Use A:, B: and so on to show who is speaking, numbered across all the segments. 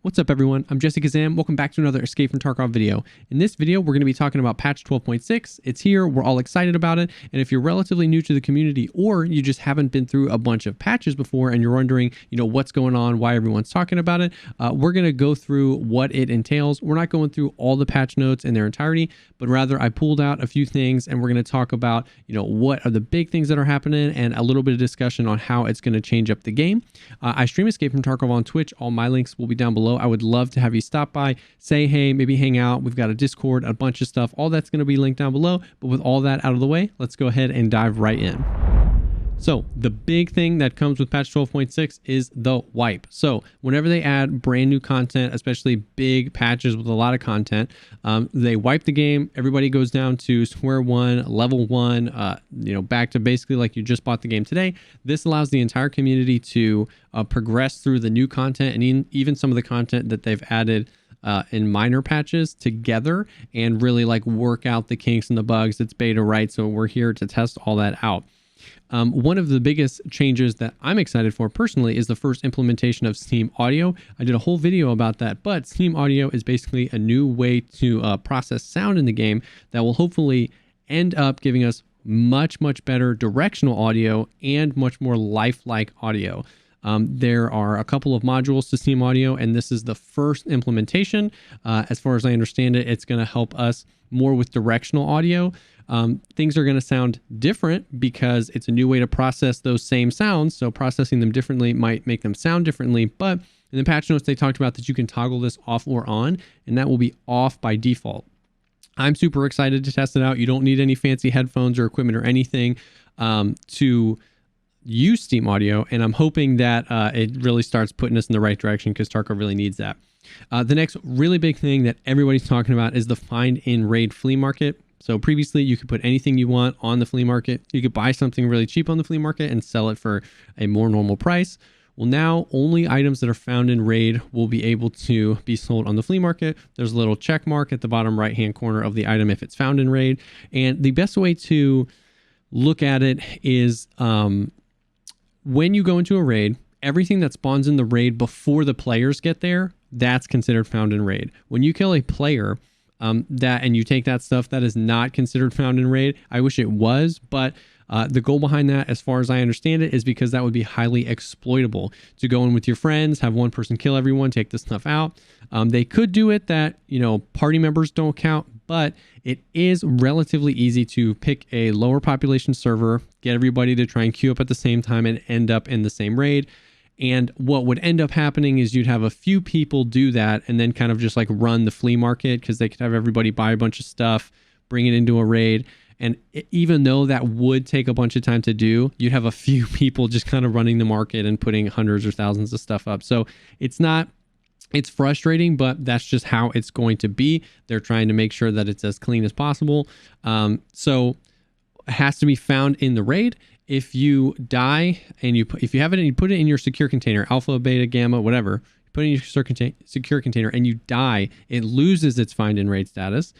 A: What's up everyone, I'm Jessekazam. Welcome back to another Escape From Tarkov video. In this video, we're going to be talking about patch 12.6. It's here, we're all excited about it, and if you're relatively new to the community or you just haven't been through a bunch of patches before and you're wondering, what's going on, why everyone's talking about it, we're going to go through what it entails. We're not going through all the patch notes in their entirety, but rather I pulled out a few things and we're going to talk about, what are the big things that are happening and a little bit of discussion on how it's going to change up the game. I stream Escape From Tarkov on Twitch. All my links will be down below. I would love to have you stop by, say hey, maybe hang out. We've got a Discord, a bunch of stuff. All that's going to be linked down below. But with all that out of the way, let's go ahead and dive right in. So the big thing that comes with patch 12.6 is the wipe. So whenever they add brand new content, especially big patches with a lot of content, they wipe the game. Everybody goes down to square one, level one, back to basically like you just bought the game today. This allows the entire community to progress through the new content and even some of the content that they've added in minor patches together and really like work out the kinks and the bugs. It's beta, right? So we're here to test all that out. One of the biggest changes that I'm excited for personally is the first implementation of Steam Audio. I did a whole video about that, but Steam Audio is basically a new way to process sound in the game that will hopefully end up giving us much better directional audio and much more lifelike audio. There are a couple of modules to Steam Audio, and this is the first implementation. As far as I understand it, it's going to help us more with directional audio. Things are going to sound different because it's a new way to process those same sounds. So processing them differently might make them sound differently. But in the patch notes, they talked about that you can toggle this off or on, and that will be off by default. I'm super excited to test it out. You don't need any fancy headphones or equipment or anything to use Steam Audio, and I'm hoping that it really starts putting us in the right direction because Tarkov really needs that. The next really big thing that everybody's talking about is the find in raid flea market. So previously you could put anything you want on the flea market. You could buy something really cheap on the flea market and sell it for a more normal price. Well, now only items that are found in raid will be able to be sold on the flea market. There's a little check mark at the bottom right hand corner of the item if it's found in raid. And the best way to look at it is when you go into a raid, everything that spawns in the raid before the players get there, that's considered found in raid. When you kill a player and you take that stuff, that is not considered found in raid. I wish it was, but the goal behind that, as far as I understand it, is because that would be highly exploitable to go in with your friends, have one person kill everyone, take the stuff out. They could do it that, party members don't count, but it is relatively easy to pick a lower population server, get everybody to try and queue up at the same time and end up in the same raid. And what would end up happening is you'd have a few people do that and then kind of just like run the flea market because they could have everybody buy a bunch of stuff, bring it into a raid. And even though that would take a bunch of time to do, you'd have a few people just kind of running the market and putting hundreds or thousands of stuff up. So it's frustrating, but that's just how it's going to be. They're trying to make sure that it's as clean as possible. So it has to be found in the raid. If you die and if you have it and you put it in your secure container, alpha, beta, gamma, whatever, you put it in your secure container and you die, it loses its find in raid status.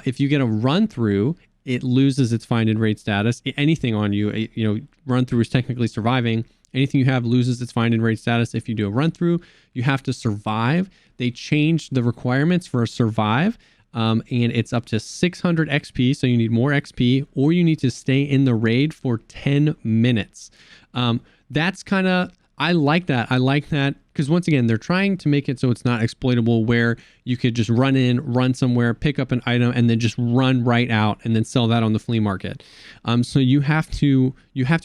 A: If you get a run through, it loses its find in raid status. Anything on you, run through is technically surviving. Anything you have loses its find in raid status. If you do a run through, you have to survive. They changed the requirements for a survive. And it's up to 600 XP, so you need more XP, or you need to stay in the raid for 10 minutes. That's kind of, I like that. I like that because once again, they're trying to make it so it's not exploitable where you could just run somewhere, pick up an item, and then just run right out and then sell that on the flea market. So you have to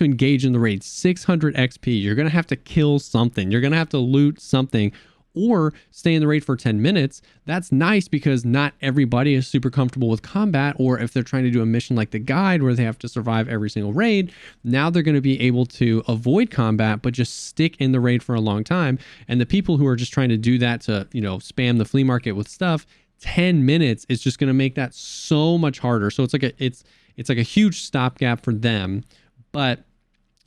A: engage in the raid. 600 XP. You're going to have to kill something. You're going to have to loot something, or stay in the raid for 10 minutes. That's nice because not everybody is super comfortable with combat, or if they're trying to do a mission like the guide where they have to survive every single raid, now they're going to be able to avoid combat, but just stick in the raid for a long time. And the people who are just trying to do that to, spam the flea market with stuff, 10 minutes is just going to make that so much harder. So it's like a huge stopgap for them, but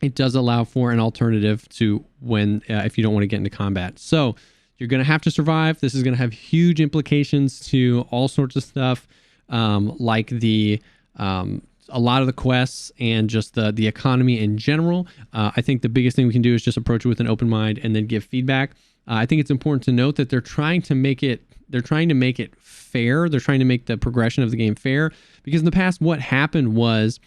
A: it does allow for an alternative to when, if you don't want to get into combat. So you're going to have to survive. This is going to have huge implications to all sorts of stuff, like a lot of the quests and just the economy in general. I think the biggest thing we can do is just approach it with an open mind and then give feedback. I think it's important to note that they're trying to make it fair. They're trying to make the progression of the game fair, because in the past, what happened was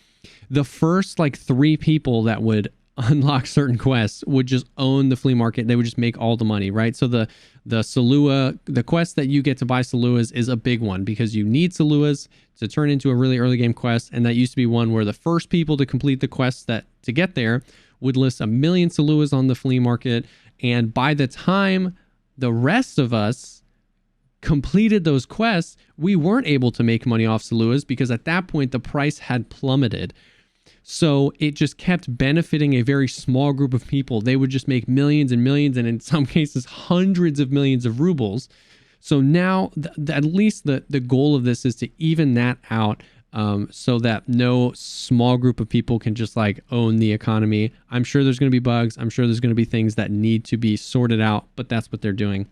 A: the first like 3 people that would unlock certain quests would just own the flea market. They would just make all the money, right? So the Salua, the quest that you get to buy Saluas is a big one, because you need Saluas to turn into a really early game quest. And that used to be one where the first people to complete the quests that to get there would list 1 million Saluas on the flea market. And by the time the rest of us completed those quests, we weren't able to make money off Saluas, because at that point the price had plummeted. So it just kept benefiting a very small group of people. They would just make millions and millions, and in some cases hundreds of millions of rubles. So now at least the goal of this is to even that out, so that no small group of people can just like own the economy. I'm sure there's going to be bugs. I'm sure there's going to be things that need to be sorted out, but that's what they're doing.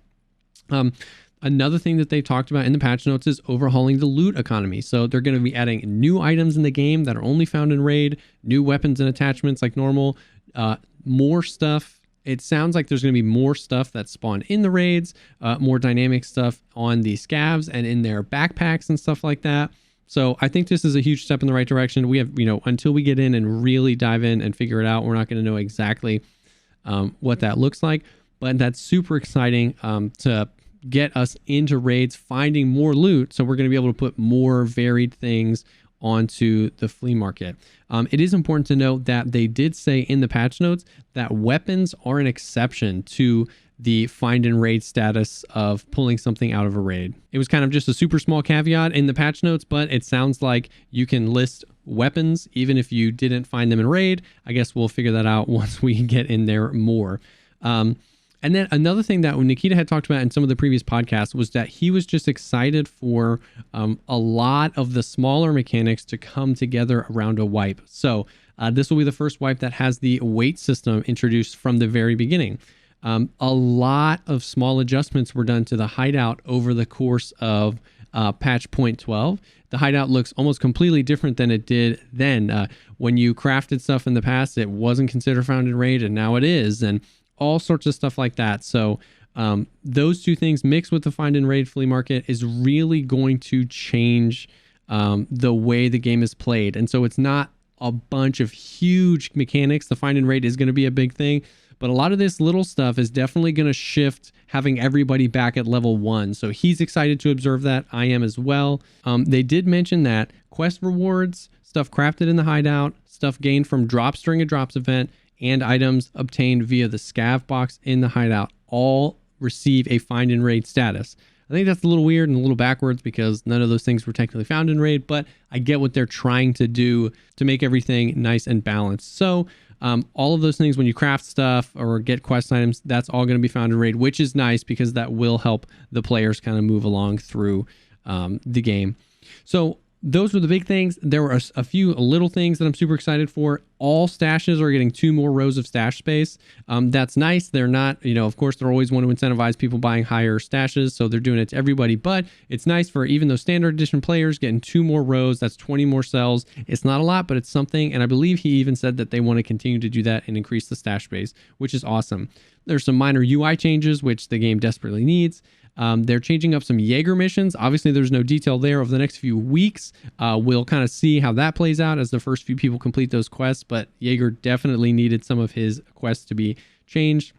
A: Another thing that they talked about in the patch notes is overhauling the loot economy. So they're going to be adding new items in the game that are only found in raid, new weapons and attachments like normal, more stuff. It sounds like there's going to be more stuff that spawn in the raids, more dynamic stuff on the scavs and in their backpacks and stuff like that. So I think this is a huge step in the right direction. We have, until we get in and really dive in and figure it out, we're not going to know exactly what that looks like. But that's super exciting to get us into raids, finding more loot. So we're going to be able to put more varied things onto the flea market. It is important to note that they did say in the patch notes that weapons are an exception to the find and raid status of pulling something out of a raid. It was kind of just a super small caveat in the patch notes, but it sounds like you can list weapons even if you didn't find them in raid. I guess we'll figure that out once we get in there more. And then another thing that Nikita had talked about in some of the previous podcasts was that he was just excited for a lot of the smaller mechanics to come together around a wipe. So this will be the first wipe that has the weight system introduced from the very beginning. A lot of small adjustments were done to the hideout over the course of patch 0.12. The hideout looks almost completely different than it did then. When you crafted stuff in the past, it wasn't considered found in raid, and now it is. And all sorts of stuff like that. So those two things mixed with the find and raid flea market is really going to change the way the game is played. And so it's not a bunch of huge mechanics. The find and raid is going to be a big thing, but a lot of this little stuff is definitely going to shift, having everybody back at level 1. So he's excited to observe that. I am as well. They did mention that quest rewards, stuff crafted in the hideout, stuff gained from drops during a drops event, and items obtained via the scav box in the hideout all receive a find and raid status. I think that's a little weird and a little backwards, because none of those things were technically found in raid, but I get what they're trying to do to make everything nice and balanced. So all of those things, when you craft stuff or get quest items, that's all going to be found in raid, which is nice because that will help the players kind of move along through the game. So those were the big things. There were a few little things that I'm super excited for. All stashes are getting 2 more rows of stash space. That's nice. They're not, of course, they always want to incentivize people buying higher stashes, so they're doing it to everybody. But it's nice for even those standard edition players getting 2 more rows. That's 20 more cells. It's not a lot, but it's something. And I believe he even said that they want to continue to do that and increase the stash space, which is awesome. There's some minor UI changes, which the game desperately needs. They're changing up some Jaeger missions. Obviously, there's no detail there. Over the next few weeks, we'll kind of see how that plays out as the first few people complete those quests. But Jaeger definitely needed some of his quests to be changed.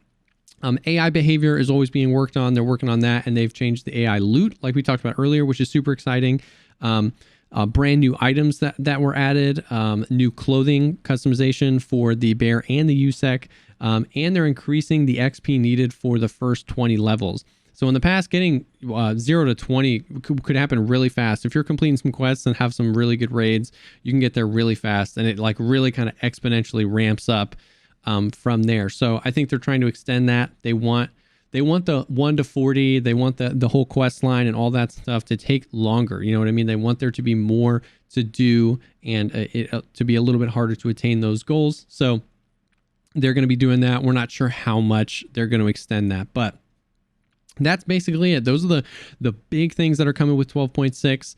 A: AI behavior is always being worked on. They're working on that, and they've changed the AI loot, like we talked about earlier, which is super exciting. Brand new items that were added, new clothing customization for the bear and the USEC, and they're increasing the XP needed for the first 20 levels. So in the past, getting 0 to 20 could happen really fast. If you're completing some quests and have some really good raids, you can get there really fast, and it like really kind of exponentially ramps up from there. So I think they're trying to extend that. They want the 1 to 40. They want the whole quest line and all that stuff to take longer. You know what I mean? They want there to be more to do and to be a little bit harder to attain those goals. So they're going to be doing that. We're not sure how much they're going to extend that, but That's basically it. Those are the big things that are coming with 12.6.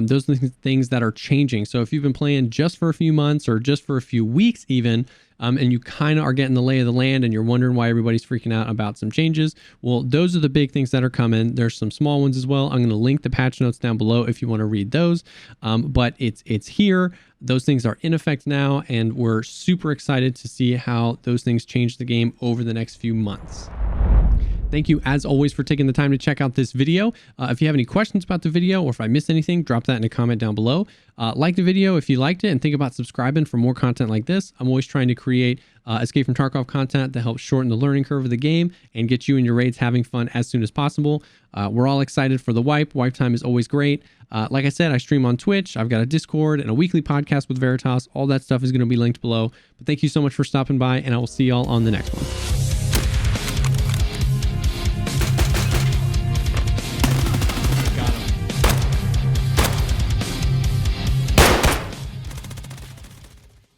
A: Those are the things that are changing. So if you've been playing just for a few months or just for a few weeks even, and you kind of are getting the lay of the land and you're wondering why everybody's freaking out about some changes, well, those are the big things that are coming. There's some small ones as well. I'm going to link the patch notes down below if you want to read those. But it's here. Those things are in effect now, and we're super excited to see how those things change the game over the next few months. Thank you, as always, for taking the time to check out this video. If you have any questions about the video or if I missed anything, drop that in a comment down below. Like the video if you liked it, and think about subscribing for more content like this. I'm always trying to create Escape from Tarkov content that helps shorten the learning curve of the game and get you and your raids having fun as soon as possible. We're all excited for the wipe. Wipe time is always great. Like I said, I stream on Twitch. I've got a Discord and a weekly podcast with Veritas. All that stuff is going to be linked below. But thank you so much for stopping by, and I will see y'all on the next one.